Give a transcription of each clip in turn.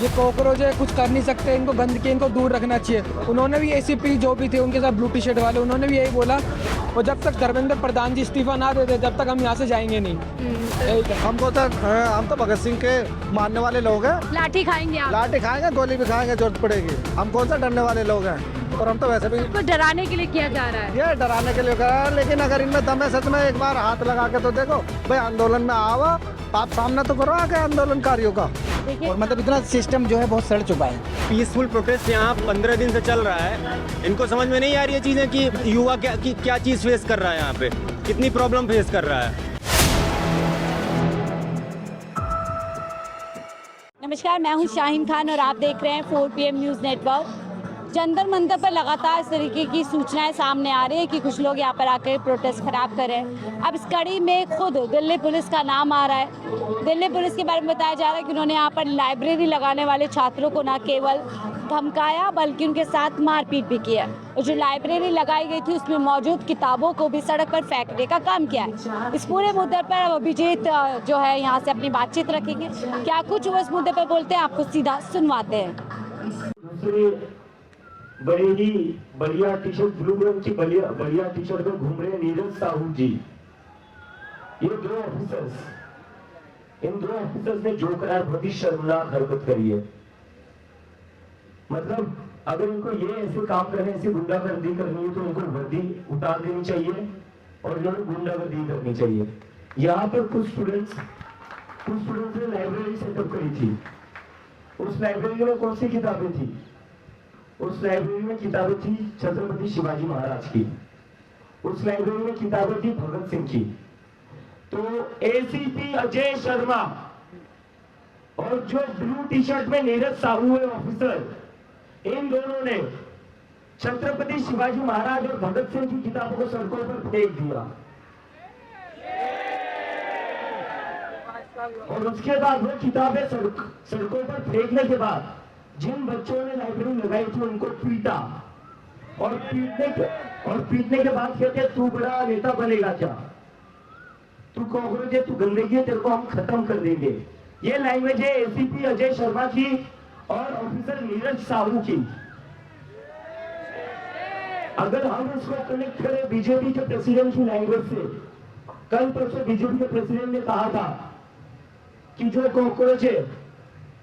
ये कॉकरोच है, कुछ कर नहीं सकते, इनको गंदगी इनको दूर रखना चाहिए। उन्होंने भी एसीपी जो भी थे उनके साथ ब्लू टी शर्ट वाले, उन्होंने भी यही बोला। और जब तक धर्मेंद्र प्रधान जी इस्तीफा ना दे दे तब तक हम यहाँ से जाएंगे नहीं। हमको तो हम तो भगत सिंह के मानने वाले लोग हैं। लाठी खाएंगे आप? लाठी खाएंगे, गोली भी खाएंगे, जरूरत पड़ेगी। हम कौन सा डरने वाले लोग हैं, और हम तो वैसे भी को डराने के लिए किया जा रहा है। ये डराने के लिए कर रहा है। लेकिन अगर इनमें दम है सच में, एक बार हाथ लगा के तो देखो भाई, आंदोलन में आओ, आप सामना तो करो आके आंदोलनकारियों का। और मतलब इतना सिस्टम जो है बहुत सड़ चुका है। पीसफुल प्रोटेस्ट यहाँ 15 दिन से चल रहा है। इनको समझ में नहीं आ रही है चीजें कि युवा क्या चीज फेस कर रहा है, यहाँ पे कितनी प्रॉब्लम फेस कर रहा है। नमस्कार, मैं हूं शाहीन खान और आप देख रहे हैं 4 PM news network. Jantar Mantar पर लगातार इस तरीके की सूचनाएं सामने आ रही है कि कुछ लोग यहाँ पर आकर प्रोटेस्ट खराब कर रहे हैं। अब इस कड़ी में खुद दिल्ली पुलिस का नाम आ रहा है। दिल्ली पुलिस के बारे में बताया जा रहा है कि उन्होंने यहाँ पर लाइब्रेरी लगाने वाले छात्रों को न केवल धमकाया बल्कि उनके साथ मारपीट भी किया। और जो लाइब्रेरी लगाई गई थी उसमें मौजूद किताबों को भी सड़क पर फेंकने का काम किया है। इस पूरे मुद्दे पर अभिजीत जो है यहाँ से अपनी बातचीत रखेंगे। क्या कुछ वो इस मुद्दे पर बोलते हैं, आपको सीधा सुनवाते हैं। बड़ी ही बढ़िया टी शर्ट, ब्लू रंग की बढ़िया टी शर्ट में घूम रहे नीरज साहू जी। ये दो ऑफिसर्स, इन दो ऑफिसर्स ने जो करा बहुत ही शर्मनाक हरकत करी है। मतलब अगर इनको ये ऐसे काम करने, ऐसी गुंडागर्दी करनी है तो इनको वर्दी उतार देनी चाहिए और इन्होंने गुंडागर्दी करनी चाहिए। यहाँ पर कुछ स्टूडेंट्स ने लाइब्रेरी सेटअप करी थी। उस लाइब्रेरी में कौन सी किताबें थी? उस लाइब्रेरी में किताबें थी छत्रपति शिवाजी महाराज की। उस लाइब्रेरी में किताबें थी भगत सिंह की। तो एसीपी अजय शर्मा और जो ब्लू टी शर्ट में नीरज साहू है ऑफिसर, इन दोनों ने छत्रपति शिवाजी महाराज और भगत सिंह की किताबों को सड़कों पर फेंक दिया। और उसके बाद वो किताबें सड़कों पर फेंकने के बाद जिन बच्चों ने लाइब्रेरी लगाई थी उनको पीटा। और पीटने के बाद कहते तू बड़ा नेता बनेगा क्या, तू कॉकरोच है, तू गंदगी है, तेरे को हम खत्म कर देंगे। ये लैंग्वेज है एसीपी अजय शर्मा की और ऑफिसर नीरज साहू की। अगर हम इसको कनेक्ट करें बीजेपी के प्रेसिडेंट की लैंग्वेज से, कल परसों बीजेपी के प्रेसिडेंट ने कहा था कि जो कॉकरोच है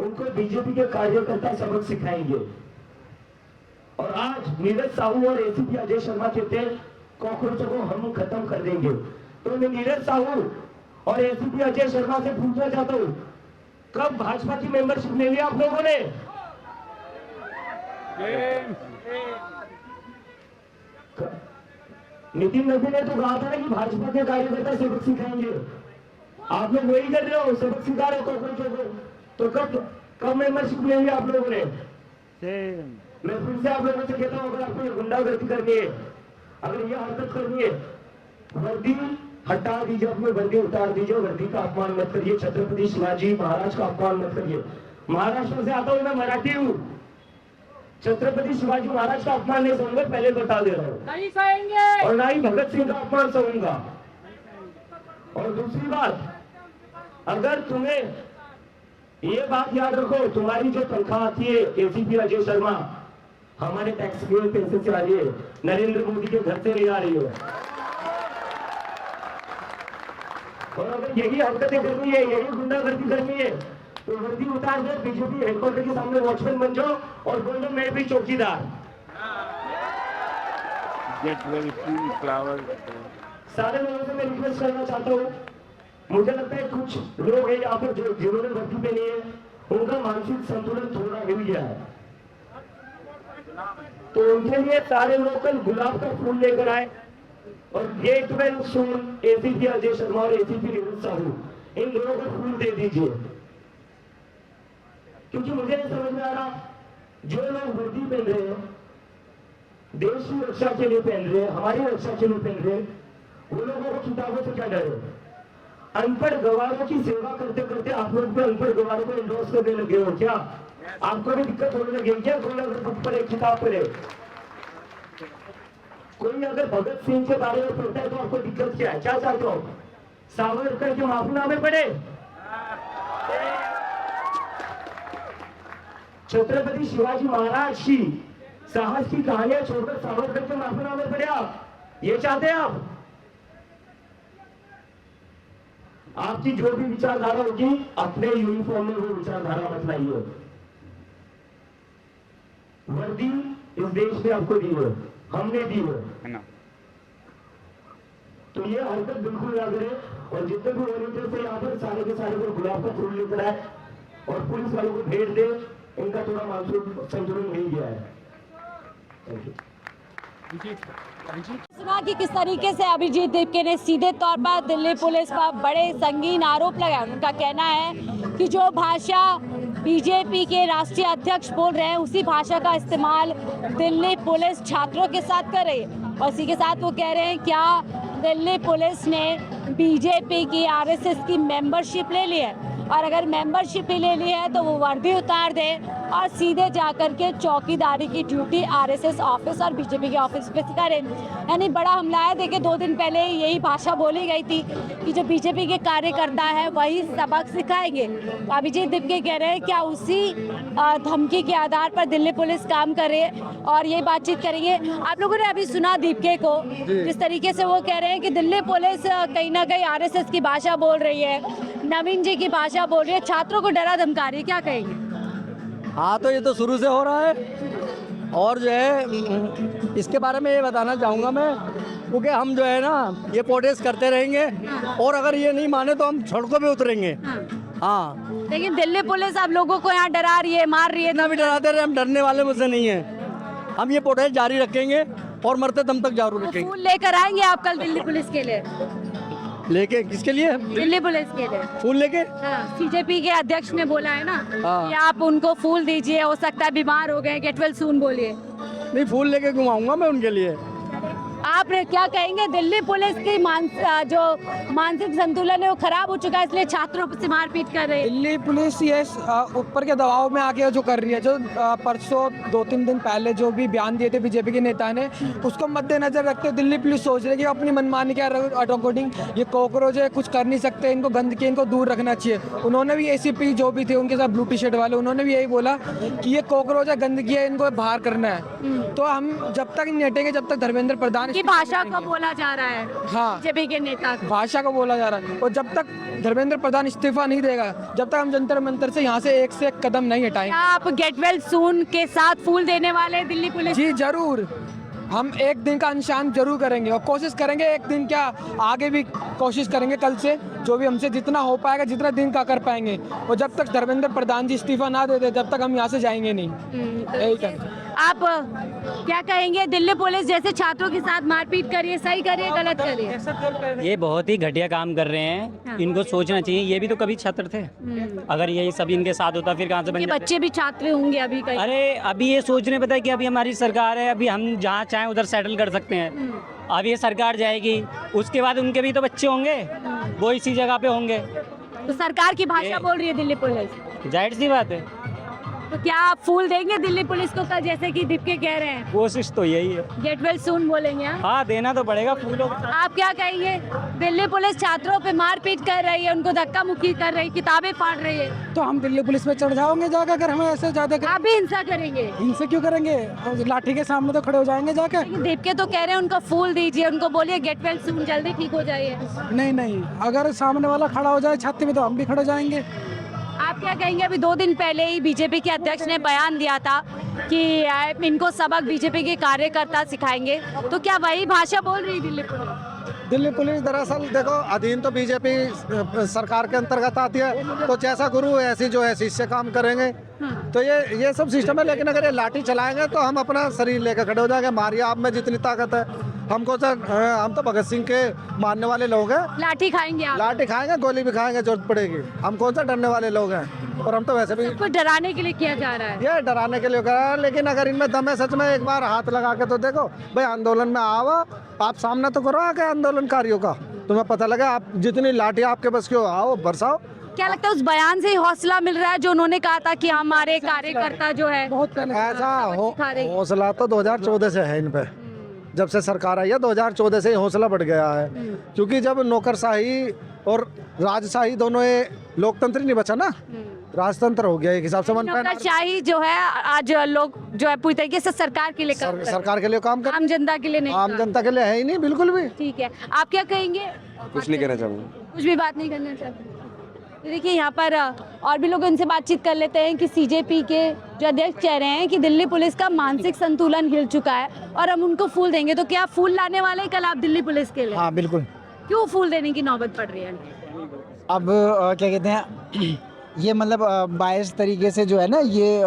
उनको बीजेपी के कार्यकर्ता सबक सिखाएंगे। और आज नीरज साहू और एसीपी अजय शर्मा कहते हैं कॉकरोचों को हम खत्म कर देंगे। तो मैं नीरज साहू और एसीपी अजय शर्मा से पूछना चाहता हूं, कब भाजपा की मेंबरशिप ले लिया आप लोगों ने? नितिन नबी ने तो कहा था ना कि भाजपा के कार्यकर्ता सबक सिखाएंगे। आप लोग वही कर रहे हो, सबक सिखा रहे हो कॉकरोचों को। तो कब मेंबरशिप ले लिया आप लोगों ने? मैं फिर से आप लोगों से कहता हूं, अगर आपको गुंडागर्दी करनी है, अगर ये हरकत करनी है, वर्दी हटा दीजिए, अपनी वर्दी उतार दीजिए, वर्दी का अपमान मत करिए, छत्रपति शिवाजी महाराज का अपमान मत करिए। महाराष्ट्र से आता हूं, मैं मराठी हूं, छत्रपति शिवाजी महाराज का अपमान नहीं सहूंगा, पहले बता दे रहा हूं, नहीं सहेंगे। और ना ही भगत सिंह का अपमान सहूंगा। और दूसरी बात, अगर तुम्हें ये बात याद रखो, तुम्हारी जो तनख्वाह आती है एसीपी अजय शर्मा हमारे टैक्स पेयर पैसे से आ रही है, नरेंद्र मोदी के घर से नहीं आ रही है। और अगर यही हरकतें करनी है, यही गुंडागर्दी करनी है, तो वर्दी उतार दो, बीजेपी हेडक्वार्टर के सामने वॉचमैन बन जाओ और बोल दो मैं भी चौकीदार। सारे लोगों से मैं रिक्वेस्ट करना चाहता हूँ, मुझे लगता है कुछ लोग हैं यहाँ पर जो जिन्होंने वर्दी पहनी है, उनका मानसिक संतुलन थोड़ा हिल गया है। तो उनके लिए सारे लोग कल गुलाब का फूल लेकर आए और get well soon ACP Ajay Sharma और एसीपी नीरज साहू, इन दोनों को फूल दे दीजिए। क्योंकि मुझे नहीं समझ में आ रहा, जो लोग वर्दी पहन रहे हैं, देश की रक्षा के लिए पहन रहे हैं, हमारी रक्षा के लिए पहन रहे हैं, वो लोगों को किताबों से क्या डर है? अनपढ़ गवारों की सेवा करते करते आप लोग भी अनपढ़ गवारों को इंडोर्स करने लगे हो क्या? आपको भी दिक्कत होने लगी क्या? कोई अगर बुक पढ़े, किताब पढ़े, कोई अगर भगत सिंह के बारे में पढ़ता है तो आपको दिक्कत क्या है? क्या चाहते हो? सावरकर के माफीनामे पढ़े? छत्रपति शिवाजी महाराज की साहस की कहानियां छोड़कर सावरकर के माफीनामे पड़े आप? ये चाहते हैं आप? आपकी जो भी विचारधारा होगी अपने यूनिफॉर्म में वो विचारधारा मत लाइए। वर्दी इस देश ने आपको दी है, हमने दी है। तो ये हरकत बिल्कुल ना करें। और जितने भी वॉलंटियर थे यहाँ पर सारे के सारे को गुलाब का फूल लेकर आए और पुलिस वालों को भेज दे। इनका थोड़ा मानसून संतुलन नहीं गया है। Thank you. सुना कि किस तरीके से अभिजीत दीपके ने सीधे तौर पर दिल्ली पुलिस पर बड़े संगीन आरोप लगाए। उनका कहना है कि जो भाषा बीजेपी के राष्ट्रीय अध्यक्ष बोल रहे हैं उसी भाषा का इस्तेमाल दिल्ली पुलिस छात्रों के साथ कर रही है। और इसी के साथ वो कह रहे हैं क्या दिल्ली पुलिस ने बीजेपी की आरएसएस की मेंबरशिप ले ली है, और अगर मेंबरशिप ही ले ली है तो वो वर्दी उतार दे और सीधे जाकर के चौकीदारी की ड्यूटी आरएसएस ऑफिस और बीजेपी के ऑफिस पे करें। यानी बड़ा हमला है। देखिए 2 दिन पहले यही भाषा बोली गई थी कि जो बीजेपी के कार्यकर्ता है वही सबक सिखाएंगे। तो अभिजीत दीपके कह रहे हैं क्या उसी धमकी के आधार पर दिल्ली पुलिस काम कर रही है, और ये बातचीत करेंगे। आप लोगों ने अभी सुना दीपके को जिस तरीके से वो कह रहे हैं कि दिल्ली पुलिस कहीं ना कहीं आरएसएस की भाषा बोल रही है, नवीन जी की भाषा बोल रही है, छात्रों को डरा धमका रही है। क्या कहेंगे? हाँ, तो ये तो शुरू से हो रहा है। और जो है इसके बारे में ये बताना चाहूँगा मैं, क्योंकि हम जो है ना ये प्रोटेस्ट करते रहेंगे और अगर ये नहीं माने तो हम सड़कों पे उतरेंगे। हाँ, लेकिन दिल्ली पुलिस आप लोगों को यहाँ डरा रही है, मार रही है। इतना भी डराते रहे, हम डरने वाले मुझसे नहीं है। हम ये प्रोटेस्ट जारी रखेंगे और मरते दम तक जारी रखेंगे। फूल लेकर आएंगे आप कल दिल्ली पुलिस के लिए? लेके किसके लिए? दिल्ली पुलिस के लिए फूल लेके? हाँ, सीजेपी के अध्यक्ष ने बोला है ना हाँ। कि आप उनको फूल दीजिए, हो सकता है बीमार हो गए, गेट वेल सून बोलिए। नहीं, फूल लेके घुमाऊंगा मैं उनके लिए। आप क्या कहेंगे? दिल्ली पुलिस की जो मानसिक संतुलन है वो खराब हो चुका है, इसलिए छात्रों से मारपीट कर रही है। दिल्ली पुलिस ये ऊपर के दबाव में आके जो कर रही है, जो परसों 2-3 दिन पहले जो भी बयान दिए थे बीजेपी के नेता ने, उसको मद्देनजर रखते हुए दिल्ली पुलिस सोच रही है कि अपनी मनमानी के अकॉर्डिंग ये कॉकरोच है, कुछ कर नहीं सकते, इनको गंदगी इनको दूर रखना चाहिए। उन्होंने भी एसीपी जो भी थे उनके साथ ब्लू टी शर्ट वाले, उन्होंने भी यही बोला कि ये कॉकरोच है, गंदगी है, इनको बाहर करना है। तो हम जब तक नहीं हटेंगे, जब तक धर्मेंद्र प्रधान की भाषा का बोला जा रहा है, हाँ, बीजेपी के नेता भाषा को बोला जा रहा है, और जब तक धर्मेंद्र प्रधान इस्तीफा नहीं देगा, जब तक हम जंतर मंतर से यहाँ से एक कदम नहीं हटाएंगे। आप गेट वेल सून के साथ फूल देने वाले दिल्ली पुलिस? जी जरूर, हम एक दिन का निशान जरूर करेंगे और कोशिश करेंगे, एक दिन क्या आगे भी कोशिश करेंगे कल से, जो भी हमसे जितना हो पाएगा, जितना दिन का कर पाएंगे। और जब तक धर्मेंद्र प्रधान जी इस्तीफा ना दे दे, जब तक हम यहाँ से जाएंगे नहीं। यही कर। आप क्या कहेंगे? दिल्ली पुलिस जैसे छात्रों के साथ मारपीट करिए, सही करिए, गलत करिए? ये बहुत ही घटिया काम कर रहे हैं। हाँ। इनको सोचना चाहिए, ये भी तो कभी छात्र थे। अगर यही सब इनके साथ होता फिर कहाँ से बन ये जाते? बच्चे भी छात्र होंगे अभी कहीं। अरे अभी ये सोच रहे पता है कि अभी हमारी सरकार है, अभी हम जहाँ चाहें उधर सेटल कर सकते हैं। अब ये सरकार जाएगी, उसके बाद उनके भी तो बच्चे होंगे, वो इसी जगह पे होंगे। तो सरकार की भाषा बोल रही है दिल्ली पुलिस, जाहिर सी बात है। तो क्या आप फूल देंगे दिल्ली पुलिस को कल, जैसे कि दीपके कह रहे हैं? कोशिश तो यही है। गेट वेल सून बोलेंगे? हाँ, देना तो पड़ेगा फूलों के साथ। आप क्या कहेंगे? दिल्ली पुलिस छात्रों पे मारपीट कर रही है, उनको धक्का मुक्की कर रही है, किताबें फाड़ रही है। तो हम दिल्ली पुलिस में चढ़ जाओगे जाकर, अगर हमें ऐसे ज्यादा आप भी हिंसा करेंगे? इनसे क्यों करेंगे? लाठी के सामने तो खड़े हो जाएंगे जाकर। दीपके तो कह रहे हैं उनको फूल दीजिए, उनको बोलिए गेट वेल सून, जल्दी ठीक हो जाइए। नहीं, अगर सामने वाला खड़ा हो जाए छाती में तो हम भी खड़े जाएंगे। आप क्या कहेंगे? अभी 2 दिन पहले ही बीजेपी के अध्यक्ष ने बयान दिया था कि इनको सबक बीजेपी के कार्यकर्ता सिखाएंगे, तो क्या वही भाषा बोल रही दिल्ली पुलिस? दिल्ली पुलिस दरअसल देखो अधीन तो बीजेपी सरकार के अंतर्गत आती है, तो जैसा गुरु ऐसी जो है शिष्य काम करेंगे। तो ये सब सिस्टम है। लेकिन अगर ये लाठी चलाएंगे तो हम अपना शरीर लेकर खड़े हो जाएंगे। मारिए, आप में जितनी ताकत है। हमको सर, हम तो भगत सिंह के मानने वाले लोग हैं। लाठी खाएंगे आप? लाठी खाएंगे, गोली भी खाएंगे, जरूरत पड़ेगी। हम कौन सा डरने वाले लोग हैं। और हम तो वैसे भी सबको डराने के लिए किया जा रहा है। ये डराने के लिए कर रहा है। लेकिन अगर इनमें दम है सच में, एक बार हाथ लगा के तो देखो भाई, आंदोलन में आओ, आप सामना तो करो आके आंदोलनकारियों का, तुम्हें पता लगा। आप जितनी लाठी आपके बस की हो, आओ बरसाओ। क्या लगता है उस बयान से हौसला मिल रहा है जो उन्होंने कहा था कि हमारे कार्यकर्ता जो है बहुत ऐसा हौसला तो 2014 से है इन पे। जब से सरकार आई है 2014 से ही हौसला बढ़ गया है। क्योंकि जब नौकरशाही और राजशाही दोनों, ये लोकतंत्र नहीं बचा ना, राजतंत्र हो गया एक हिसाब से। नौकरशाही जो है आज लोग जो है पूरी तरीके से सरकार के लिए काम कर रहे हैं। सरकार के लिए काम कर, आम जनता के लिए नहीं आम जनता के लिए है ही नहीं बिल्कुल भी। ठीक है, आप क्या कहेंगे? कुछ नहीं कहना चाहूँगा। कुछ भी बात नहीं करना चाहते। तो देखिए यहाँ पर और भी लोग उनसे बातचीत कर लेते हैं कि सीजेपी के जो अध्यक्ष कह रहे हैं कि दिल्ली पुलिस का मानसिक संतुलन हिल चुका है और हम उनको फूल देंगे। तो क्या फूल लाने वाले हैं कल आप दिल्ली पुलिस के लिए? हाँ बिल्कुल। क्यों फूल देने की नौबत पड़ रही है? अब क्या कहते हैं ये मतलब बायस तरीके से जो है ना ये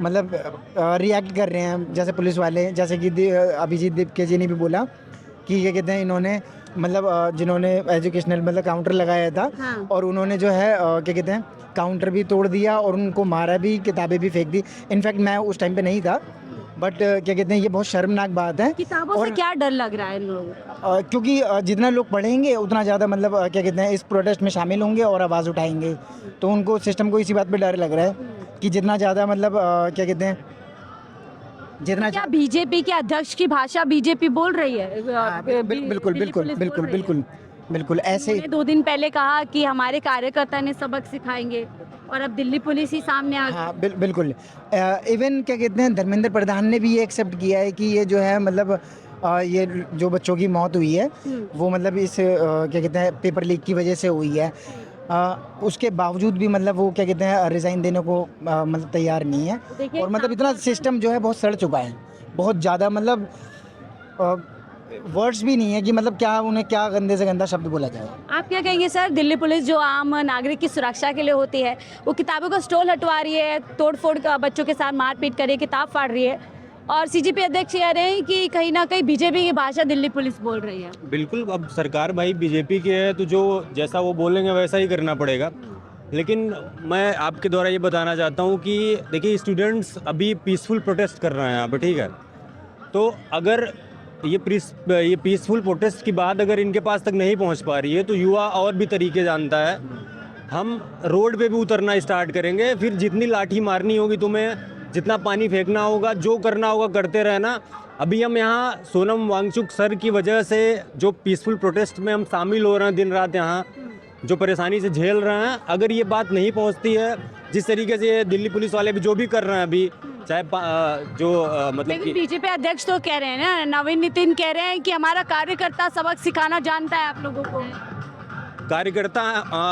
मतलब रिएक्ट कर रहे हैं जैसे पुलिस वाले, जैसे कि अभिजीत दीपके जी ने भी बोला कि क्या कहते हैं इन्होंने मतलब जिन्होंने एजुकेशनल मतलब काउंटर लगाया था हाँ। और उन्होंने जो है क्या कहते हैं काउंटर भी तोड़ दिया और उनको मारा भी, किताबें भी फेंक दी। इनफैक्ट मैं उस टाइम पे नहीं था, बट क्या कहते हैं ये बहुत शर्मनाक बात है। किताबों से क्या डर लग रहा है इन लोगों को? क्योंकि जितना लोग पढ़ेंगे उतना ज़्यादा मतलब क्या कहते हैं इस प्रोटेस्ट में शामिल होंगे और आवाज़ उठाएंगे। तो उनको सिस्टम को इसी बात पे डर लग रहा है कि जितना ज़्यादा मतलब क्या कहते हैं जितना क्या बीजेपी के अध्यक्ष की भाषा बीजेपी बोल रही है? बिल्कुल बिल्कुल बिल्कुल बिल्कुल बिल्कुल ऐसे ही। 2 दिन पहले कहा कि हमारे कार्यकर्ता ने सबक सिखाएंगे और अब दिल्ली पुलिस ही सामने आ गई। हाँ बिल्कुल। इवन क्या कहते हैं धर्मेंद्र प्रधान ने भी ये एक्सेप्ट किया है कि ये जो है मतलब ये जो बच्चों की मौत हुई है वो मतलब इस क्या कहते हैं पेपर लीक की वजह से हुई है। उसके बावजूद भी मतलब वो क्या कहते हैं रिज़ाइन देने को मतलब तैयार नहीं है। और मतलब इतना सिस्टम जो है बहुत सड़ चुका है, बहुत ज़्यादा मतलब वर्ड्स भी नहीं है कि मतलब क्या उन्हें क्या गंदे से गंदा शब्द बोला जाए। आप क्या कहेंगे सर? दिल्ली पुलिस जो आम नागरिक की सुरक्षा के लिए होती है वो किताबों का स्टॉल हटवा रही है, तोड़फोड़ का बच्चों के साथ मारपीट कर रही है, किताब फाड़ रही है और सीजीपी अध्यक्ष कह रहे हैं कि कहीं ना कहीं बीजेपी की भाषा दिल्ली पुलिस बोल रही है। बिल्कुल, अब सरकार भाई बीजेपी की है तो जो जैसा वो बोलेंगे वैसा ही करना पड़ेगा। लेकिन मैं आपके द्वारा ये बताना चाहता हूँ कि देखिए स्टूडेंट्स अभी पीसफुल प्रोटेस्ट कर रहे हैं यहाँ पर, ठीक है? तो अगर ये पीसफुल प्रोटेस्ट की बात अगर इनके पास तक नहीं पहुँच पा रही है तो युवा और भी तरीके जानता है। हम रोड पे भी उतरना स्टार्ट करेंगे, फिर जितनी लाठी मारनी होगी तुम्हें, जितना पानी फेंकना होगा, जो करना होगा करते रहना। अभी हम यहाँ सोनम वांगचुक सर की वजह से जो पीसफुल प्रोटेस्ट में हम शामिल हो रहे हैं, दिन रात यहाँ जो परेशानी से झेल रहे हैं, अगर ये बात नहीं पहुँचती है जिस तरीके से दिल्ली पुलिस वाले भी जो भी कर रहे हैं अभी, चाहे मतलब लेकिन बीजेपी अध्यक्ष तो कह रहे हैं ना, नवीन नितिन कह रहे हैं कि हमारा कार्यकर्ता सबक सिखाना जानता है आप लोगों को। कार्यकर्ता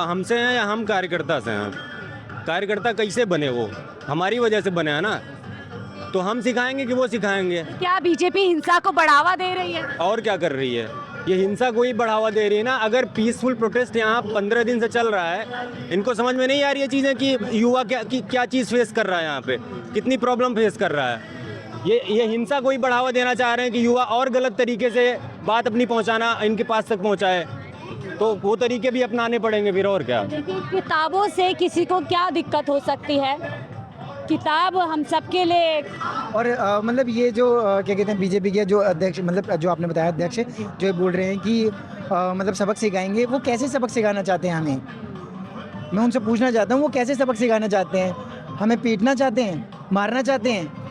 हमसे हैं या हम कार्यकर्ता से हैं? कार्यकर्ता कैसे बने? वो हमारी वजह से बने हैं ना, तो हम सिखाएंगे कि वो सिखाएंगे? क्या बीजेपी हिंसा को बढ़ावा दे रही है? और क्या कर रही है? ये हिंसा को ही बढ़ावा दे रही है ना। अगर पीसफुल प्रोटेस्ट यहाँ 15 दिन से चल रहा है, इनको समझ में नहीं आ रही है चीज़ें कि युवा क्या चीज़ फेस कर रहा है, यहाँ पे कितनी प्रॉब्लम फेस कर रहा है। ये हिंसा को ही बढ़ावा देना चाह रहे हैं कि युवा और गलत तरीके से बात अपनी पहुँचाना इनके पास तक पहुँचाए, तो वो तरीके भी अपनाने पड़ेंगे फिर। और क्या? देखिए किताबों से किसी को क्या दिक्कत हो सकती है? किताब हम सबके लिए। और मतलब ये जो क्या कहते हैं बीजेपी के जो अध्यक्ष मतलब जो आपने बताया अध्यक्ष जो ये बोल रहे हैं कि मतलब सबक सिखाएंगे, वो कैसे सबक सिखाना चाहते हैं हमें? मैं उनसे पूछना चाहता हूँ वो कैसे सबक सिखाना चाहते हैं? हमें पीटना चाहते हैं, मारना चाहते हैं?